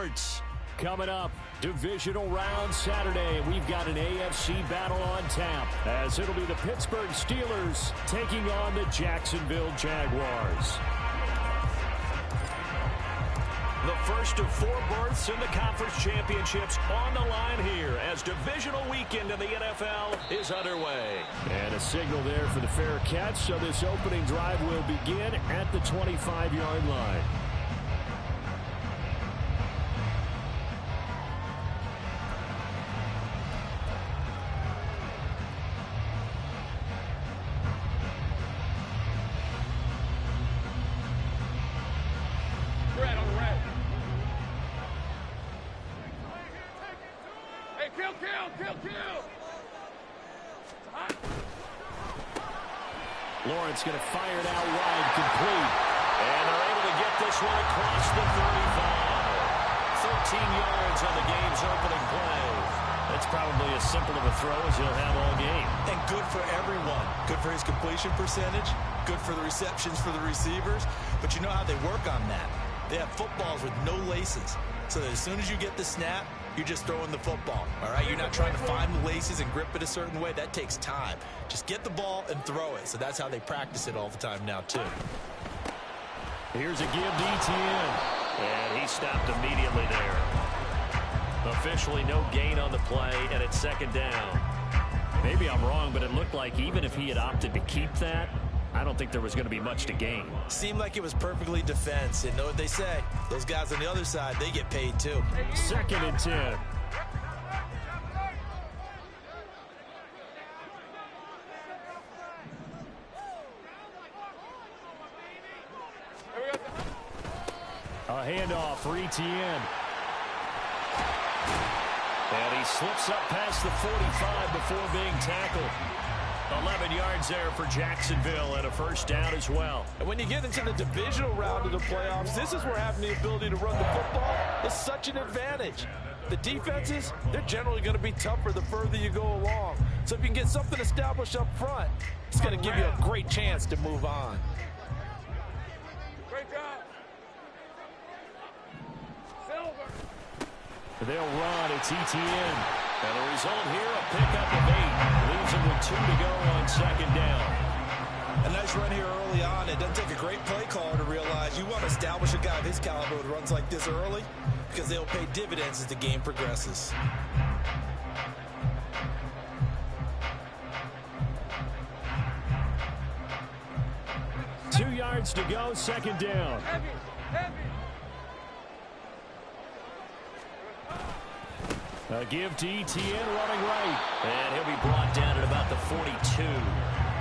Sports. Coming up, divisional round Saturday. We've got an AFC battle on tap, as it'll be the Pittsburgh Steelers taking on the Jacksonville Jaguars. The first of 4 berths in the conference championships on the line here as divisional weekend in the NFL is underway. And a signal there for the fair catch, so this opening drive will begin at the 25-yard line. Lawrence going to fire it out wide, complete. And they're able to get this one across the 35. 13 yards on the game's opening play. That's probably as simple of a throw as he'll have all game. And good for everyone. Good for his completion percentage. Good for the receptions for the receivers. But you know how they work on that. They have footballs with no laces. So that as soon as you get the snap, you're just throwing the football. All right, you're not trying to find the laces and grip it a certain way. That takes time. Just get the ball and throw it. So that's how they practice it all the time now, too. Here's a give to Etienne. And he stopped immediately there. Officially no gain on the play, and it's second down. Maybe I'm wrong, but it looked like even if he had opted to keep that, I don't think there was going to be much to gain. Seemed like it was perfectly defense. And know what they say? Those guys on the other side, they get paid too. 2nd and 10. A handoff for Etienne. And he slips up past the 45 before being tackled. 11 yards there for Jacksonville and a first down as well. And when you get into the divisional round of the playoffs, this is where having the ability to run the football is such an advantage. The defenses, they're generally going to be tougher the further you go along. So if you can get something established up front, it's going to give you a great chance to move on. Great job. Silver. They'll run. It's Etienne. And the result here, a pickup of 8. Leaves him with 2 to go on second down. A nice run here early on. It doesn't take a great play caller to realize you want to establish a guy of his caliber who runs like this early because they'll pay dividends as the game progresses. Two yards to go, second down. Heavy, heavy. A give to Etienne running right. And he'll be brought down at about the 42.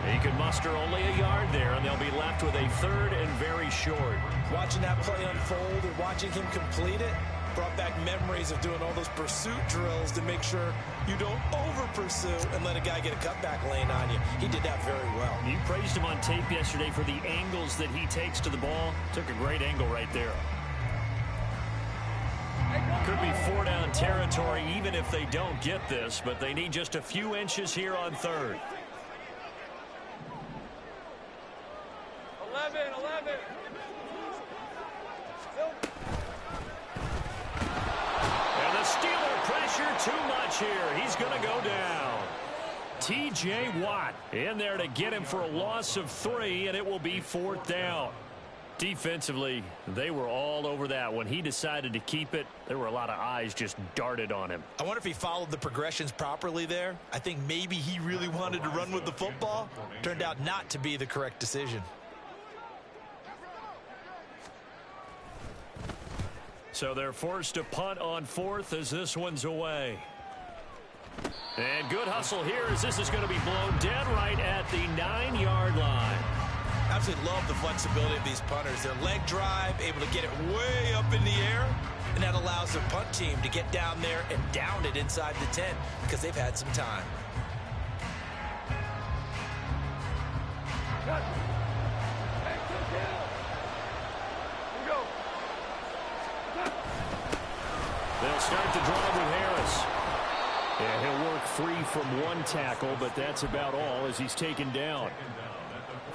He can muster only a yard there, and they'll be left with a 3rd and very short. Watching that play unfold and watching him complete it brought back memories of doing all those pursuit drills to make sure you don't over-pursue and let a guy get a cutback lane on you. He did that very well. You praised him on tape yesterday for the angles that he takes to the ball. Took a great angle right there. Could be 4-down territory even if they don't get this, but they need just a few inches here on 3rd. 11. And the Steeler pressure too much here. He's going to go down. T.J. Watt in there to get him for a loss of 3, and it will be 4th down. Defensively, they were all over that. When he decided to keep it, there were a lot of eyes just darted on him. I wonder if he followed the progressions properly there. I think maybe he really wanted to run with the football. Turned out not to be the correct decision. So they're forced to punt on 4th as this one's away. And good hustle here as this is going to be blown dead right at the 9-yard line. Absolutely love the flexibility of these punters. Their leg drive, able to get it way up in the air, and that allows the punt team to get down there and down it inside the 10 because they've had some time. They'll start the drive with Harris. Yeah, he'll work free from one tackle, but that's about all as he's taken down.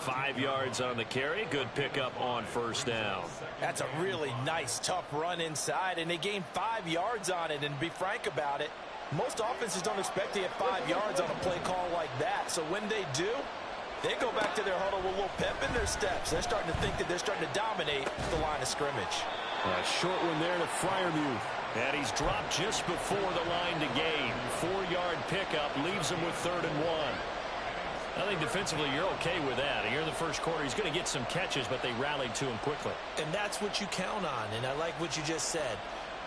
5 yards on the carry. Good pickup on first down. That's a really nice, tough run inside, and they gained 5 yards on it. And to be frank about it, most offenses don't expect to get 5 yards on a play call like that. So when they do, they go back to their huddle with a little pep in their steps. They're starting to think that they're starting to dominate the line of scrimmage. A short one there to Freiermuth. And he's dropped just before the line to gain. 4-yard pickup leaves him with 3rd and 1. I think defensively you're okay with that. Here in the first quarter, he's going to get some catches, but they rallied to him quickly. And that's what you count on, and I like what you just said.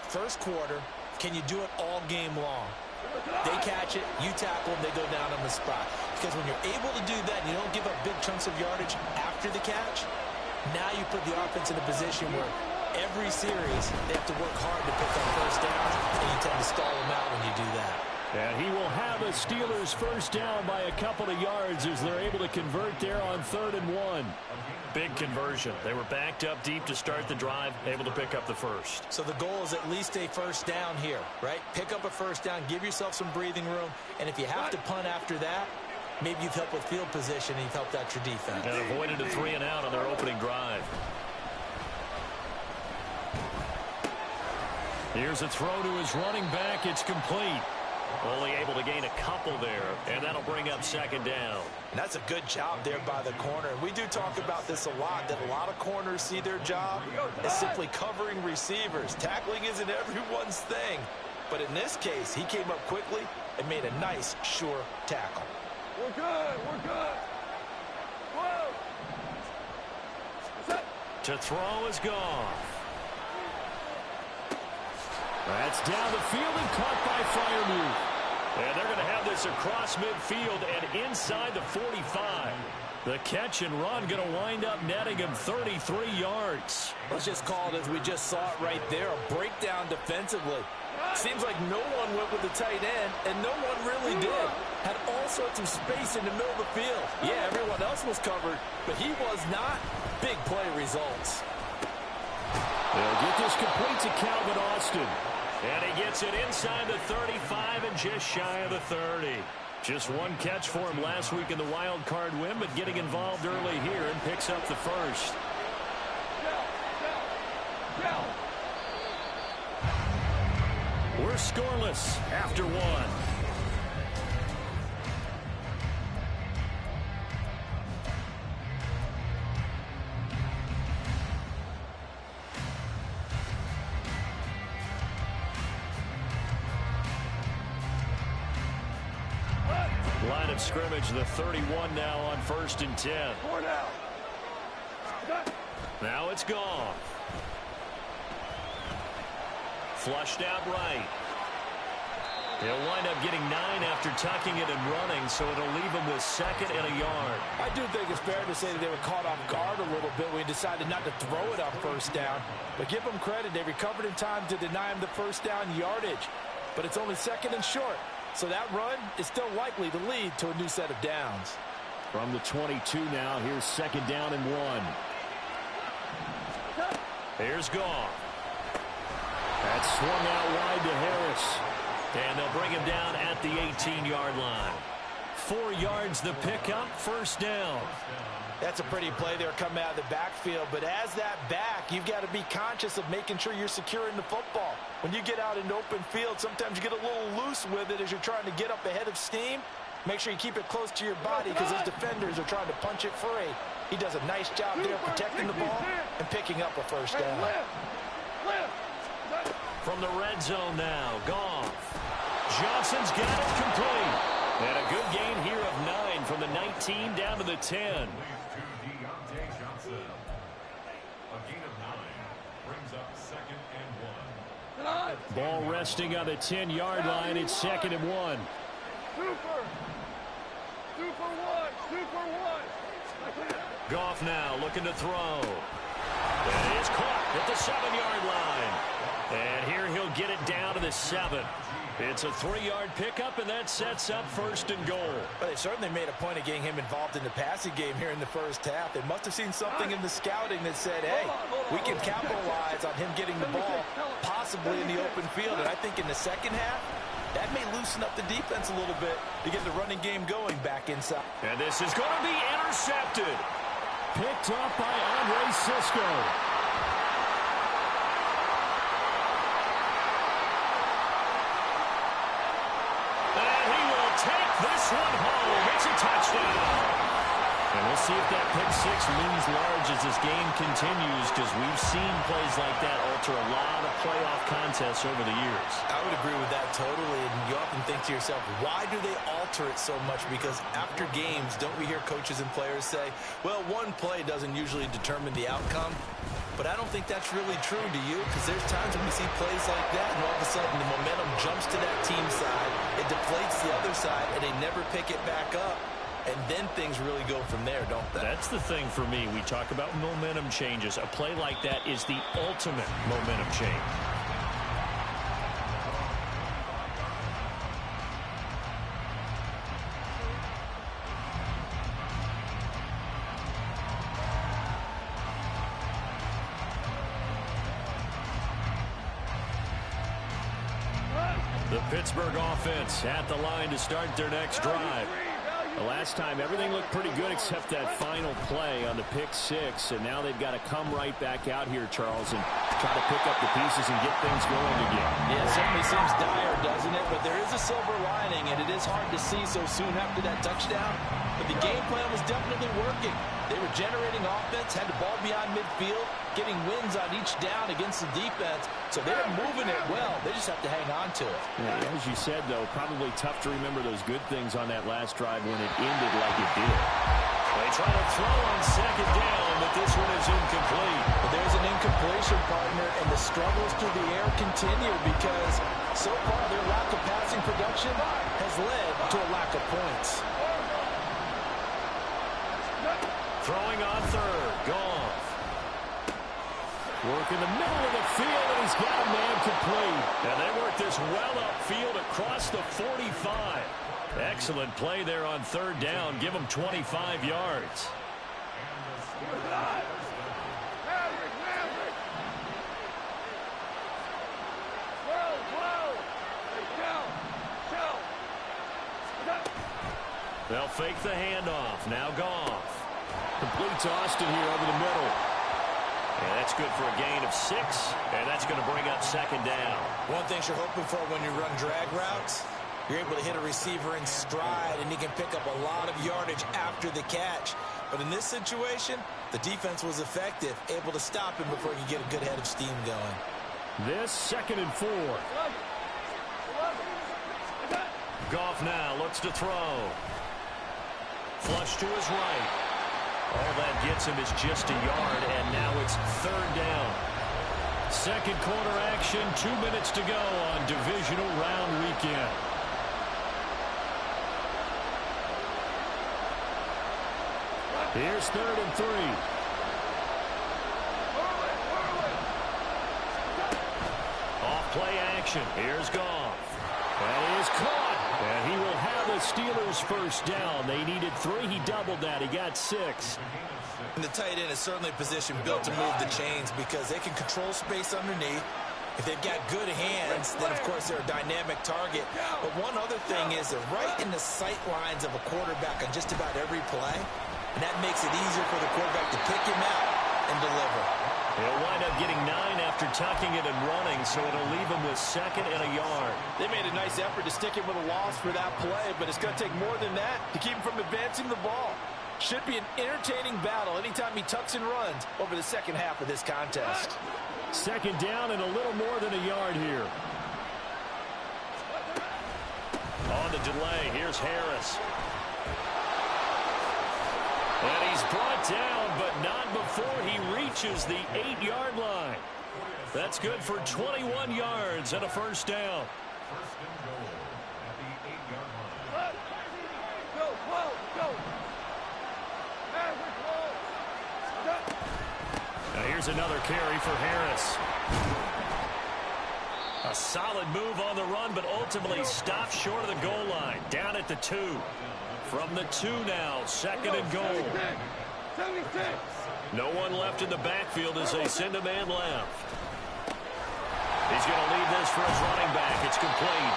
First quarter, can you do it all game long? They catch it, you tackle them, they go down on the spot. Because when you're able to do that and you don't give up big chunks of yardage after the catch, now you put the offense in a position where every series they have to work hard to pick up first downs, and you tend to stall them out when you do that. And he will have a Steelers first down by a couple of yards as they're able to convert there on 3rd and 1. Big conversion. They were backed up deep to start the drive, able to pick up the first. So the goal is at least a first down here, right? Pick up a first down, give yourself some breathing room, and if you have to punt after that, maybe you've helped with field position and you've helped out your defense. And avoided a 3 and out on their opening drive. Here's a throw to his running back. It's complete. Only able to gain a couple there, and that'll bring up 2nd down. And that's a good job there by the corner. And we do talk about this a lot, that a lot of corners see their job as simply covering receivers. Tackling isn't everyone's thing. But in this case, he came up quickly and made a nice, sure tackle. We're good. We're good. Whoa. To throw is gone. That's down the field and caught by Freiermuth. And they're going to have this across midfield and inside the 45. The catch and run going to wind up netting him 33 yards. Let's just call it as we just saw it right there, a breakdown defensively. Seems like no one went with the tight end, and no one really did. Had all sorts of space in the middle of the field. Yeah, everyone else was covered, but he was not. Big play results. They'll get this complete to Calvin Austin. And he gets it inside the 35 and just shy of the 30. Just one catch for him last week in the wild card win, but getting involved early here and picks up the first. We're scoreless after 1. Line of scrimmage, the 31 now on 1st and 10. Now it's gone. Flushed out right. He'll wind up getting 9 after tucking it and running, so it'll leave him with 2nd and a yard. I do think it's fair to say that they were caught off guard a little bit when he decided not to throw it on first down. But give them credit, they recovered in time to deny him the first down yardage. But it's only 2nd and short. So that run is still likely to lead to a new set of downs. From the 22 now, here's 2nd down and 1. Here's Goff. That's swung out wide to Harris. And they'll bring him down at the 18-yard line. 4 yards the pickup, first down. That's a pretty play there coming out of the backfield. But as that back, you've got to be conscious of making sure you're securing the football. When you get out in open field, sometimes you get a little loose with it as you're trying to get up ahead of steam. Make sure you keep it close to your body because those defenders are trying to punch it free. He does a nice job there protecting the ball and picking up a first down. From the red zone now, Goff. Johnson's got it complete. And a good gain here of 9 from the 19 down to the 10. Ball resting on the 10-yard line. It's 2nd and 1. Super 1. Goff now looking to throw. And it is caught at the 7-yard line. And here he'll get it down to the 7. It's a 3-yard pickup, and that sets up 1st and goal. But they certainly made a point of getting him involved in the passing game here in the first half. They must have seen something in the scouting that said, hey, we can capitalize on him getting the ball possibly in the open field. And I think in the second half, that may loosen up the defense a little bit to get the running game going back inside. And this is going to be intercepted. picked up by Andre Sisco. And he will take this one home. It's a touchdown. And we'll see if that pick six looms large as this game continues, because we've seen plays like that alter a lot of playoff contests over the years. I would agree with that totally, and you often think to yourself, why do they alter it so much? Because after games, don't we hear coaches and players say, well, one play doesn't usually determine the outcome? But I don't think that's really true, do you? Because there's times when we see plays like that, and all of a sudden the momentum jumps to that team side, it deflates the other side, and they never pick it back up. And then things really go from there, don't they? That's the thing for me. We talk about momentum changes. A play like that is the ultimate momentum change. The Pittsburgh offense at the line to start their next drive. The last time, everything looked pretty good except that final play on the pick six. And now they've got to come right back out here, Charles, and try to pick up the pieces and get things going again. Yeah, it certainly seems dire, doesn't it? But there is a silver lining, and it is hard to see so soon after that touchdown. But the game plan was definitely working. They were generating offense, had the ball beyond midfield, getting wins on each down against the defense. So they're moving it well. They just have to hang on to it. Yeah, as you said, though, probably tough to remember those good things on that last drive when it ended like it did. They try to throw on second down, but this one is incomplete. But there's an incompletion, partner, and the struggles through the air continue because so far their lack of passing production has led to a lack of points. Throwing on third. Goff. Work in the middle of the field, and he's got a man complete. And they work this well upfield across the 45. Excellent play there on third down. Give them 25 yards. They'll fake the handoff. Now Goff. Complete to Austin here over the middle. And that's good for a gain of 6. And that's going to bring up second down. One thing you're hoping for when you run drag routes, you're able to hit a receiver in stride, and he can pick up a lot of yardage after the catch. But in this situation, the defense was effective, able to stop him before he could get a good head of steam going. This 2nd and 4. Goff now looks to throw. Flush to his right. All that gets him is just a yard, and now it's third down. Second quarter action, 2 minutes to go on divisional round weekend. Here's 3rd and 3. Off play action. Here's Goff. That is caught. And he will have the Steelers first down. They needed 3. He doubled that. He got 6. And the tight end is certainly a position built to move the chains because they can control space underneath. If they've got good hands, then, of course, they're a dynamic target. But one other thing is they're right in the sight lines of a quarterback on just about every play. And that makes it easier for the quarterback to pick him out and deliver. He'll wind up getting 9 after tucking it and running, so it'll leave him with 2nd and a yard. They made a nice effort to stick him with a loss for that play, but it's going to take more than that to keep him from advancing the ball. Should be an entertaining battle anytime he tucks and runs over the second half of this contest. 2nd down and a little more than a yard here. On the delay, here's Harris. And he's brought down, but not before he reaches the 8-yard line. That's good for 21 yards and a first down. First and goal at the 8-yard line. Go. Now here's another carry for Harris. A solid move on the run, but ultimately stopped short of the goal line. Down at the 2. From the 2 now, 2nd and goal. 76. No one left in the backfield as they send a man left. He's going to leave this for his running back. It's complete.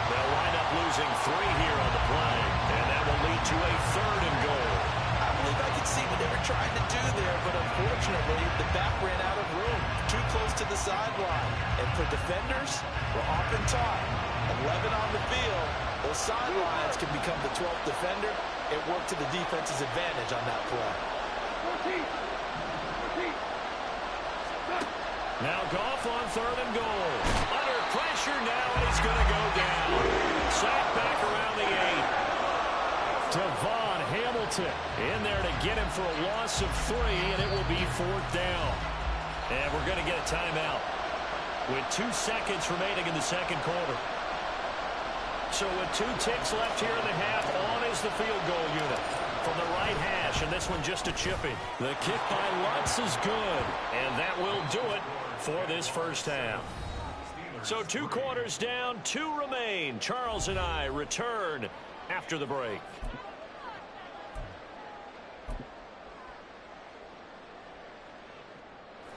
They'll wind up losing 3 here on the play, and that will lead to a 3rd and goal. I believe I could see what they were trying to do there, but unfortunately, the back ran out of room, too close to the sideline. And for defenders, we're often taught, 11 on the field, those sidelines can become the 12th defender. It worked to the defense's advantage on that play. Now Goff on 3rd and goal. Under pressure now, and he's going to go down. Sacked back around the 8. Devon Hamilton in there to get him for a loss of 3, and it will be 4th down. And we're going to get a timeout with 2 seconds remaining in the second quarter. So with 2 ticks left here in the half, on is the field goal unit from the right hash, and this one just a chipping. The kick by Lutz is good, and that will do it for this first half. So 2 quarters down, 2 remain. Charles and I return after the break.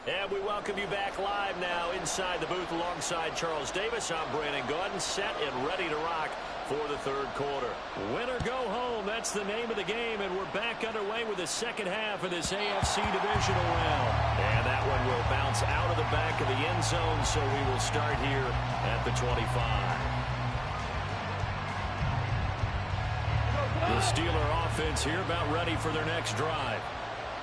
And we welcome you back live now inside the booth alongside Charles Davis. I'm Brandon Gaudin, set and ready to rock for the 3rd quarter. Win or go home, that's the name of the game, and we're back underway with the second half of this AFC divisional round. And that one will bounce out of the back of the end zone, so we will start here at the 25. The Steeler offense here about ready for their next drive.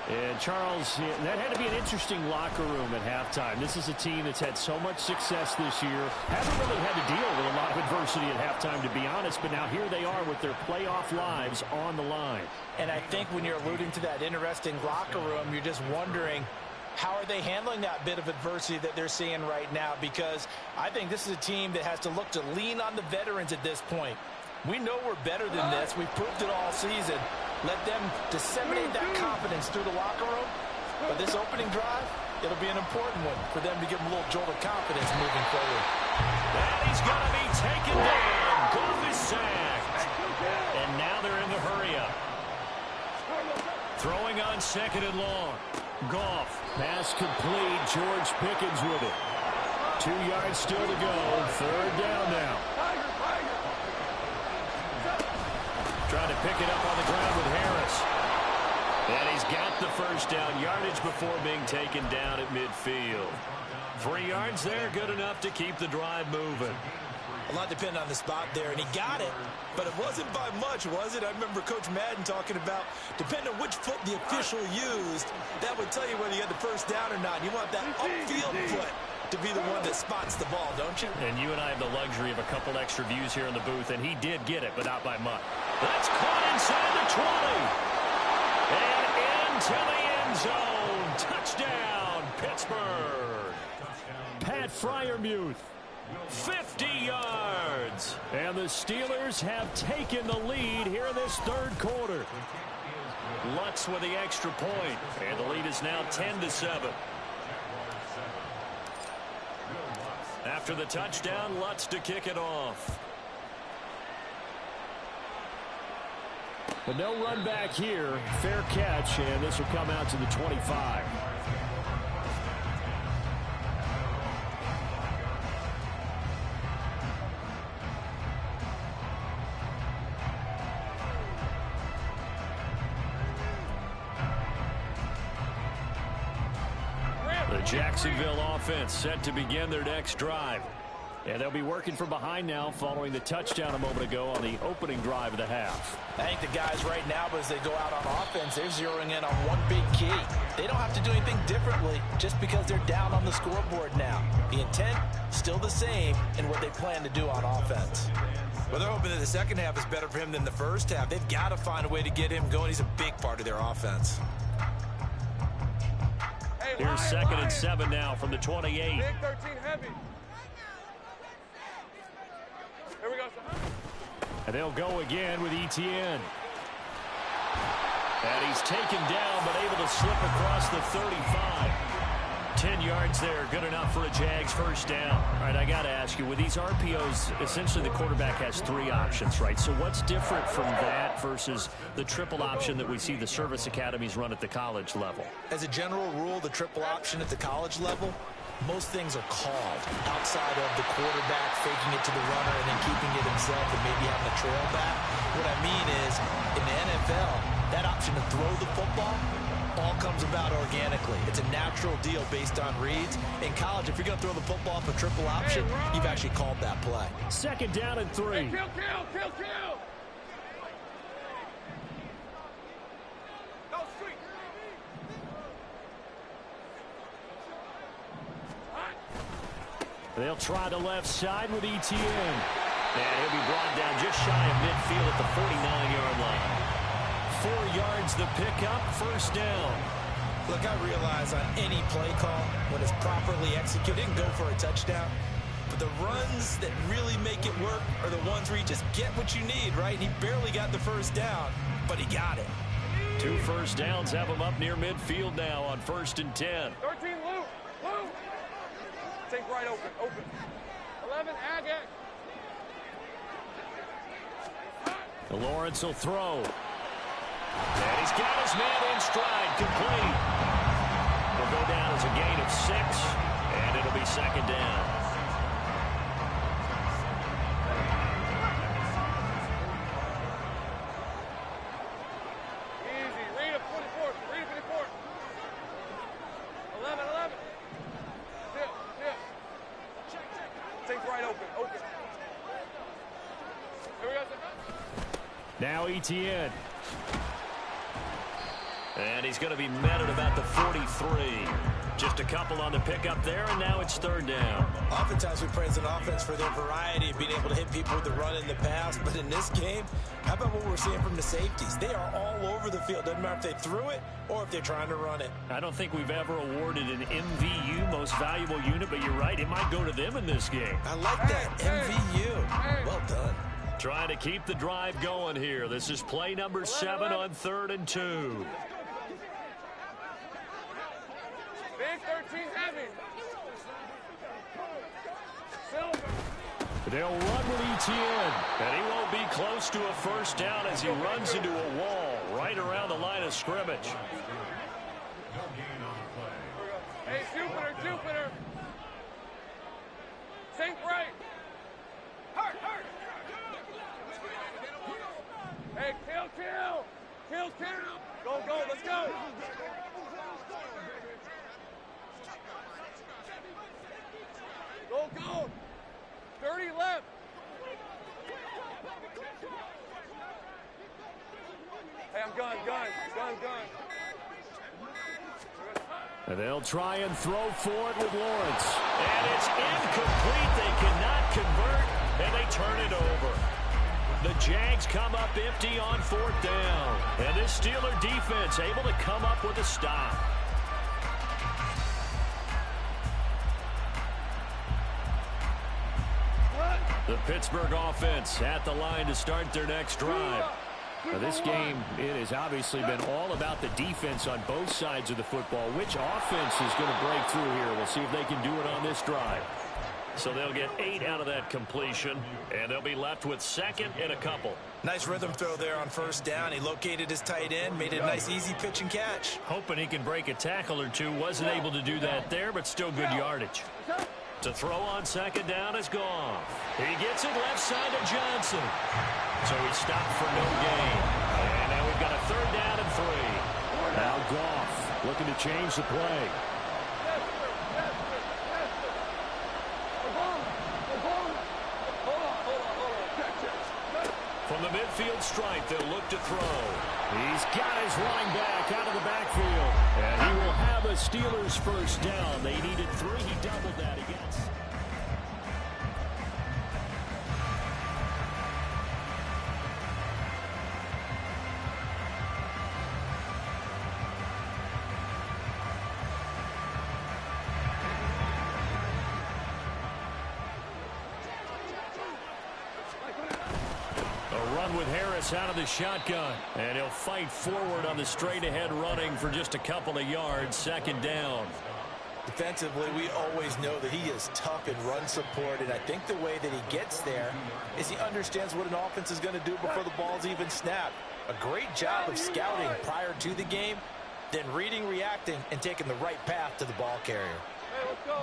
And Charles, that had to be an interesting locker room at halftime. This is a team that's had so much success this year. Haven't really had to deal with a lot of adversity at halftime, to be honest. But now here they are with their playoff lives on the line. And I think when you're alluding to that interesting locker room, you're just wondering, how are they handling that bit of adversity that they're seeing right now? Because I think this is a team that has to look to lean on the veterans at this point. We know we're better than this. We've proved it all season. Let them disseminate that confidence through the locker room. But this opening drive, it'll be an important one for them to give them a little jolt of confidence moving forward. And he's going to be taken down. Goff is sacked. And now they're in the hurry up. Throwing on 2nd and long. Goff. Pass complete. George Pickens with it. 2 yards still to go. 3rd down now. Trying to pick it up on the ground with Harris. And he's got the first down yardage before being taken down at midfield. 3 yards there, good enough to keep the drive moving. A lot depended on the spot there, and he got it, but it wasn't by much, was it? I remember Coach Madden talking about, depending on which foot the official used, that would tell you whether you had the first down or not. You want that upfield foot to be the one that spots the ball, don't you? And you and I have the luxury of a couple extra views here in the booth, and he did get it, but not by much. That's caught inside the 20. And into the end zone. Touchdown, Pittsburgh. Pat Freiermuth, 50 yards. And the Steelers have taken the lead here in this 3rd quarter. Lutz with the extra point, and the lead is now 10-7. After the touchdown, Lutz to kick it off. But no run back here. Fair catch, and this will come out to the 25. The Jacksonville offense set to begin their next drive. And they'll be working from behind now following the touchdown a moment ago on the opening drive of the half. I think the guys right now, as they go out on offense, they're zeroing in on one big key. They don't have to do anything differently just because they're down on the scoreboard now. The intent, still the same in what they plan to do on offense. Well, they're hoping that the second half is better for him than the first half. They've got to find a way to get him going. He's a big part of their offense. Here's 2nd and 7 now from the 28. Big 13 heavy. Here we go. And they'll go again with Etienne. And he's taken down, but able to slip across the 35. 10 yards there, good enough for a Jags first down. All right, I got to ask you, with these RPOs, essentially the quarterback has 3 options, right? So what's different from that versus the triple option that we see the service academies run at the college level? As a general rule, the triple option at the college level, most things are called outside of the quarterback faking it to the runner and then keeping it himself and maybe having a trail back. What I mean is, in the NFL, that option to throw the football all comes about organically. It's a natural deal based on reads. In college, if you're going to throw the football off a triple option, you've actually called that play. 2nd down and 3. Hey, kill! Go street. They'll try the left side with ETN. And he'll be brought down just shy of midfield at the 49-yard line. 4 yards the pickup, 1st down. Look, I realize on any play call, when it's properly executed, it can go for a touchdown. But the runs that really make it work are the ones where you just get what you need, right? He barely got the 1st down, but he got it. 2 first downs have him up near midfield now on 1st and 10. 13, Luke. Take right open. 11, ag. Lawrence will throw. And he's got his man in stride, complete. It'll go down as a gain of 6, and it'll be 2nd down. Easy. Read a 24. 11. Tip. Take right open. Here we go. Now ETN. And he's going to be met at about the 43. Just a couple on the pickup there, and now it's 3rd down. Oftentimes we praise an offense for their variety of being able to hit people with the run in the pass. But in this game, how about what we're seeing from the safeties? They are all over the field. Doesn't matter if they threw it or if they're trying to run it. I don't think we've ever awarded an MVU, most valuable unit, but you're right. It might go to them in this game. I like that. MVU. Well done. Trying to keep the drive going here. This is play number 7 on 3rd and 2. Big 13 heavy. Silver. They'll run with ETN, and he won't be close to a 1st down as he runs into a wall right around the line of scrimmage. Hey, Jupiter. Sink right. Hurt. Hey, kill. Go, let's go. Go. 30 left. Hey, I'm gun. And they'll try and throw for it with Lawrence. And it's incomplete. They cannot convert, and they turn it over. The Jags come up empty on 4th down. And this Steeler defense able to come up with a stop. The Pittsburgh offense at the line to start their next drive. Now this game, it has obviously been all about the defense on both sides of the football. Which offense is going to break through here? We'll see if they can do it on this drive. So they'll get 8 out of that completion, and they'll be left with 2nd and a couple. Nice rhythm throw there on 1st down. He located his tight end, made it a nice easy pitch and catch. Hoping he can break a tackle or two. Wasn't able to do that there, but still good yardage. To throw on 2nd down is Goff. He gets it left side to Johnson. So he stopped for no gain. And now we've got a 3rd down and 3. Now Goff looking to change the play. From the midfield stripe, they'll look to throw. He's got his line back out of the backfield. And he will have a Steelers 1st down. They needed 3. He doubled that against. With Harris out of the shotgun, and he'll fight forward on the straight-ahead running for just a couple of yards. 2nd down. Defensively, we always know that he is tough in run support, and I think the way that he gets there is he understands what an offense is going to do before the ball's even snapped. A great job of scouting prior to the game, then reading, reacting, and taking the right path to the ball carrier. Hey, go.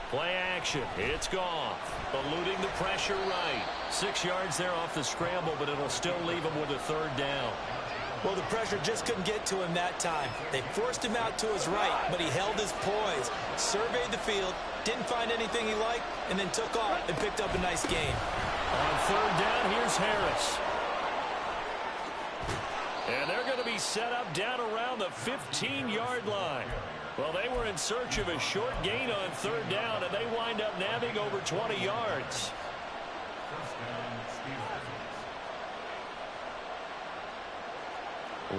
Play action. It's Goff. Eluding the pressure right. 6 yards there off the scramble, but it'll still leave him with a third down. Well, the pressure just couldn't get to him that time. They forced him out to his right, but he held his poise, surveyed the field, didn't find anything he liked, and then took off and picked up a nice gain. On third down, here's Harris. And they're going to be set up down around the 15-yard line. Well, they were in search of a short gain on third down, and they wind up nabbing over 20 yards.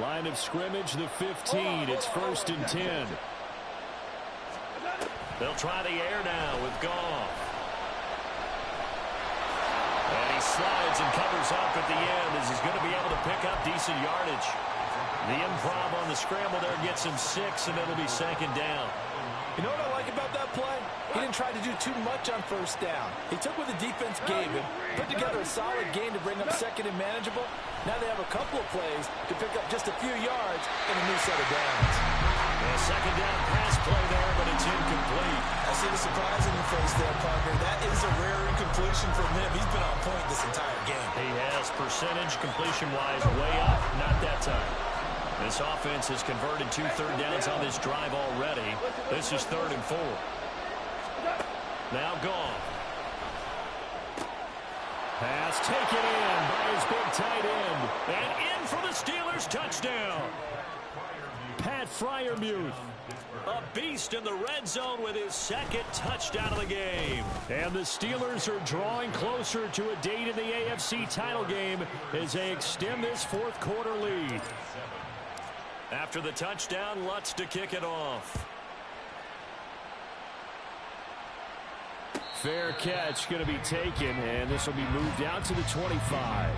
Line of scrimmage, the 15. It's 1st and 10. They'll try the air now with Goff. And he slides and covers up at the end as he's going to be able to pick up decent yardage. The improv on the scramble there gets him 6, and it'll be 2nd down. You know what I like about that play? He didn't try to do too much on first down. He took what the defense gave him, put together a solid game to bring up 2nd and manageable. Now they have a couple of plays to pick up just a few yards and a new set of downs. A 2nd down pass play there, but it's incomplete. I see the surprise in your face there, partner. That is a rare incompletion from him. He's been on point this entire game. He has percentage completion-wise way up, not that time. This offense has converted 2 third downs on this drive already. This is 3rd and 4. Now Goff. Pass taken in by his big tight end. And in for the Steelers touchdown. Pat Freiermuth, a beast in the red zone with his 2nd touchdown of the game. And the Steelers are drawing closer to a date in the AFC title game as they extend this 4th quarter lead. After the touchdown, Lutz to kick it off. Fair catch going to be taken, and this will be moved out to the 25.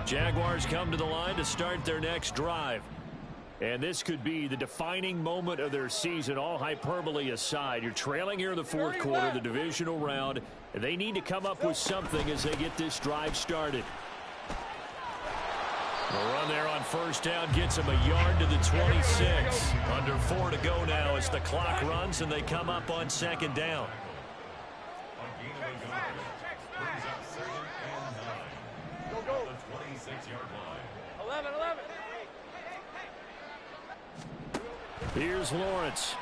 Jaguars come to the line to start their next drive. And this could be the defining moment of their season, all hyperbole aside. You're trailing here in the 4th quarter, the divisional round. And they need to come up with something as they get this drive started. The run there on 1st down gets them a yard to the 26. Under 4 to go now as the clock runs and they come up on 2nd down. Go. 26-yard line. 11. Here's Lawrence.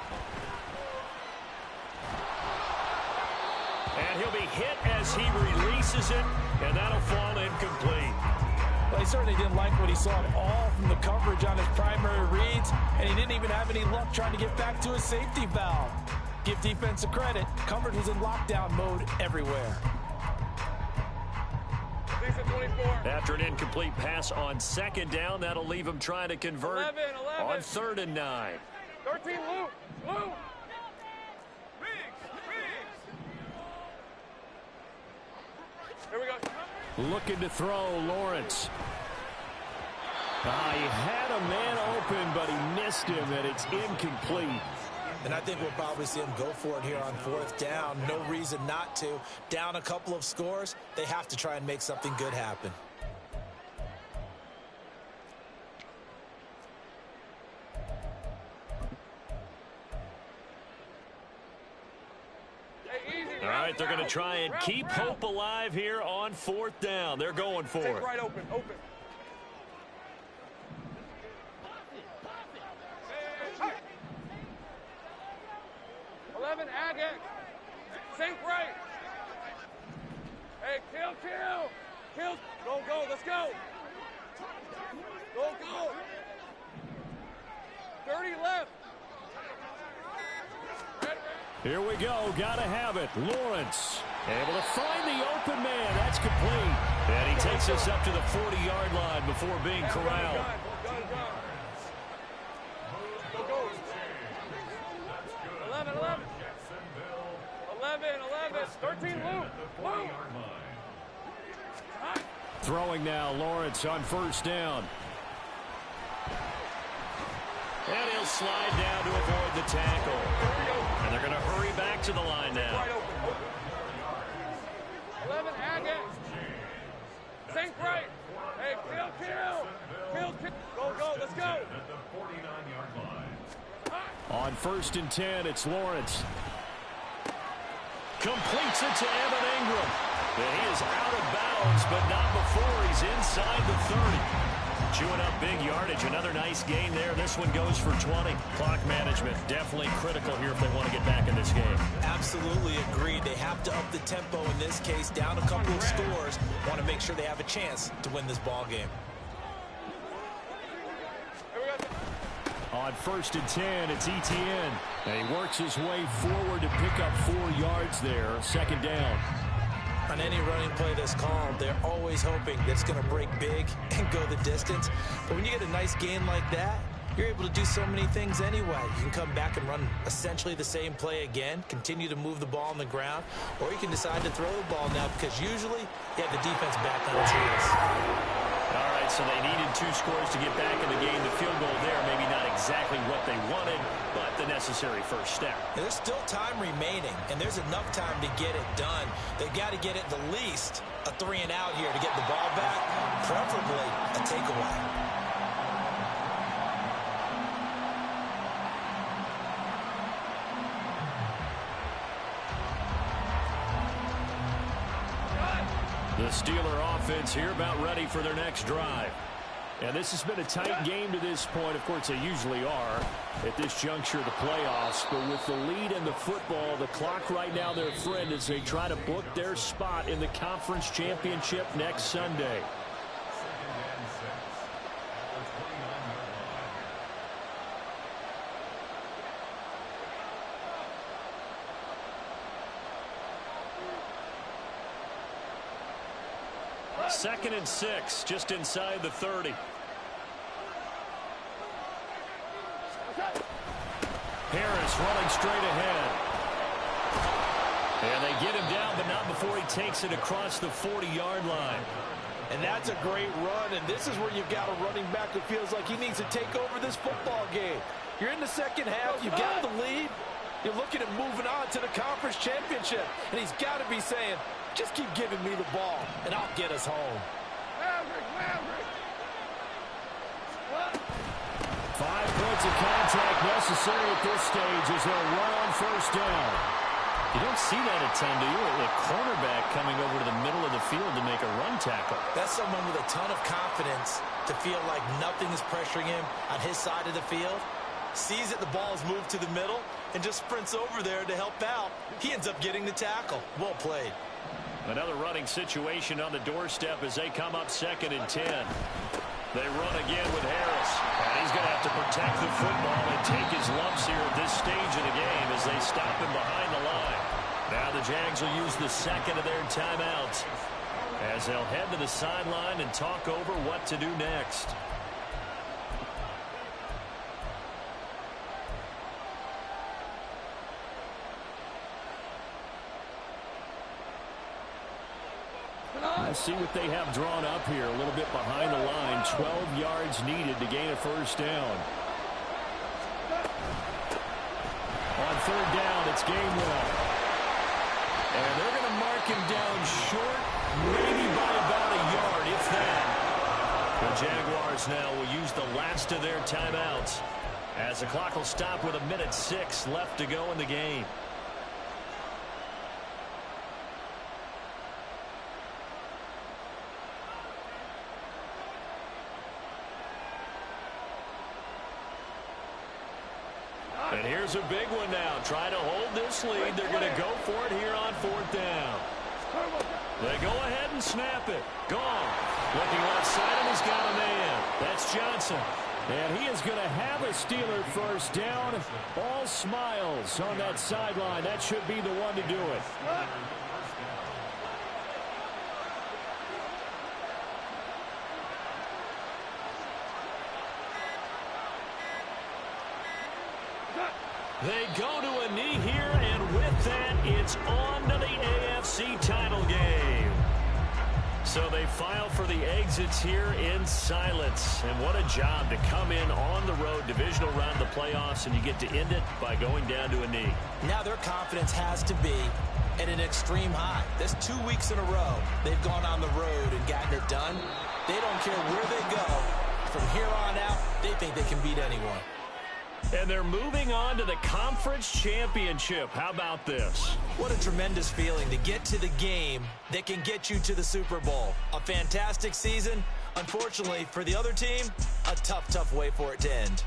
And he'll be hit as he releases it, and that'll fall incomplete. Well, he certainly didn't like what he saw at all from the coverage on his primary reads, and he didn't even have any luck trying to get back to his safety valve. Give defense a credit. Coverage was in lockdown mode everywhere. After an incomplete pass on 2nd down, that'll leave him trying to convert 11. on 3rd and 9. 13, Luke. Here we go. Looking to throw, Lawrence. He had a man open, but he missed him, and it's incomplete. And I think we'll probably see him go for it here on 4th down. No reason not to. Down a couple of scores, they have to try and make something good happen. All right, they're going to try and keep hope alive here on 4th down. They're going for it. Right open. 11, Agate. Sink right. Hey, kill. Go, let's go. Go. 30 left. Here we go. Gotta have it. Lawrence able to find the open man. That's complete. And he takes us up to the 40-yard line before being corralled. Go. 11. 13, Luke. Throwing now, Lawrence on first down. And he'll slide down to avoid the tackle. And they're going to hurry back to the line now. 11, Agate. Sink right. Hey, kill. Go, let's go. At the 49-yard line. On first and 10, it's Lawrence. Completes it to Evan Ingram. And he is out of bounds, but not before he's inside the 30. Chewing up big yardage. Another nice gain there. This one goes for 20. Clock management definitely critical here if they want to get back in this game. Absolutely agreed. They have to up the tempo in this case. Down a couple of scores. Want to make sure they have a chance to win this ball game. On first and 10, it's Etienne. And he works his way forward to pick up 4 yards there. Second down. On any running play that's called, they're always hoping that it's going to break big and go the distance. But when you get a nice gain like that, you're able to do so many things anyway. You can come back and run essentially the same play again, continue to move the ball on the ground, or you can decide to throw the ball now because usually you have the defense back on its heels. All right, so they needed 2 scores to get back in the game. The field goal there, maybe not exactly what they wanted, but the necessary first step. And there's still time remaining, and there's enough time to get it done. They've got to get at the least a 3-and-out here to get the ball back, preferably a takeaway. The Steeler offense here about ready for their next drive. And this has been a tight game to this point. Of course, they usually are at this juncture of the playoffs. But with the lead in the football, the clock right now their friend as they try to book their spot in the conference championship next Sunday. Second and 6, just inside the 30. Harris running straight ahead. And they get him down, but not before he takes it across the 40-yard line. And that's a great run, and this is where you've got a running back who feels like he needs to take over this football game. You're in the second half, you've got the lead, you're looking at moving on to the conference championship, and he's got to be saying, just keep giving me the ball, and I'll get us home. 5 points of contact necessary at this stage as they'll run on first down. You don't see that a ton, do you? A cornerback coming over to the middle of the field to make a run tackle. That's someone with a ton of confidence to feel like nothing is pressuring him on his side of the field. Sees that the ball is moved to the middle and just sprints over there to help out. He ends up getting the tackle. Well played. Another running situation on the doorstep as they come up second and 10. They run again with Harris. And he's going to have to protect the football and take his lumps here at this stage of the game as they stop him behind the line. Now the Jags will use the second of their timeouts as they'll head to the sideline and talk over what to do next. Let's see what they have drawn up here. A little bit behind the line. 12 yards needed to gain a first down. On third down, it's Gainwell. And they're going to mark him down short, maybe by about a yard, if that. The Jaguars now will use the last of their timeouts as the clock will stop with 1:06 left to go in the game. And here's a big one now. Trying to hold this lead. They're going to go for it here on fourth down. They go ahead and snap it. Gone. Looking left side, and he's got a man. That's Johnson. And he is going to have a Steeler first down. All smiles on that sideline. That should be the one to do it. They go to a knee here, and with that, it's on to the AFC title game. So they file for the exits here in silence. And what a job to come in on the road, divisional round of the playoffs, and you get to end it by going down to a knee. Now their confidence has to be at an extreme high. That's 2 weeks in a row they've gone on the road and gotten it done. They don't care where they go. From here on out, they think they can beat anyone. And they're moving on to the conference championship. How about this? What a tremendous feeling to get to the game that can get you to the Super Bowl. A fantastic season. Unfortunately, for the other team, a tough way for it to end.